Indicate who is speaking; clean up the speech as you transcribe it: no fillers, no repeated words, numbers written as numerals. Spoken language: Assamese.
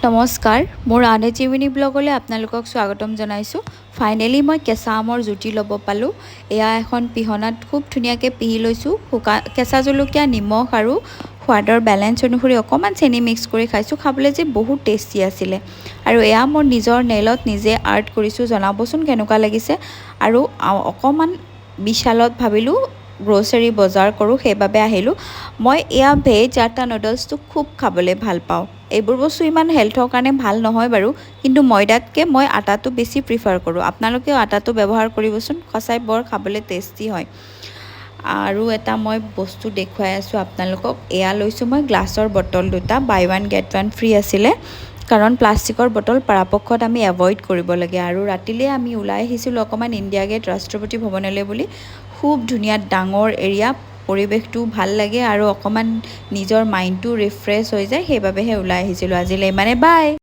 Speaker 1: নমস্কাৰ মোৰ আনেজিমিনি ব্লগলৈ আপোনালোকক স্বাগতম জনাইছোঁ। ফাইনেলি মই কেঁচা আমৰ জুতি ল'ব পালোঁ। এয়া এখন পিহনাত খুব ধুনীয়াকৈ পিহি লৈছোঁ। কেঁচা জলকীয়া, নিমখ আৰু সোৱাদৰ বেলেঞ্চ অনুসৰি অকণমান চেনি মিক্স কৰি খাইছোঁ। খাবলৈ যে বহুত টেষ্টি আছিলে। আৰু এয়া মোৰ নিজৰ নেইলত নিজে আৰ্ট কৰিছোঁ। জনাবচোন কেনেকুৱা লাগিছে। আৰু অকণমান বিশালত ভাবিলোঁ গ্ৰ'চাৰী বজাৰ কৰোঁ, সেইবাবে আহিলোঁ। মই এয়া ভেজ আটা নুডলছটো খুব খাবলৈ ভাল পাওঁ। এইবোৰ বস্তু ইমান হেল্থৰ কাৰণে ভাল নহয় বাৰু, কিন্তু ময়দাতকৈ মই আটাটো বেছি প্ৰিফাৰ কৰোঁ। আপোনালোকেও আটাটো ব্যৱহাৰ কৰিবচোন, সঁচাই বৰ খাবলৈ টেষ্টি হয়। আৰু এটা মই বস্তু দেখুৱাই আছোঁ আপোনালোকক। এয়া লৈছোঁ মই গ্লাছৰ বটল দুটা, buy one get one free আছিলে। কাৰণ প্লাষ্টিকৰ বটল পৰাপক্ষত আমি এভইড কৰিব লাগে। আৰু ৰাতিলৈ আমি ওলাই আহিছিলোঁ অকণমান ইণ্ডিয়া গেট ৰাষ্ট্ৰপতি ভৱনলৈ বুলি। খুব ধুনীয়া ডাঙৰ এৰিয়া, পৰিৱেশটো ভাল লাগে আৰু অকণমান নিজৰ মাইণ্ডটো ৰিফ্ৰেছ হৈ যায়, সেইবাবেহে ওলাই আহিছিলোঁ। আজিলৈ ইমানে, বাই।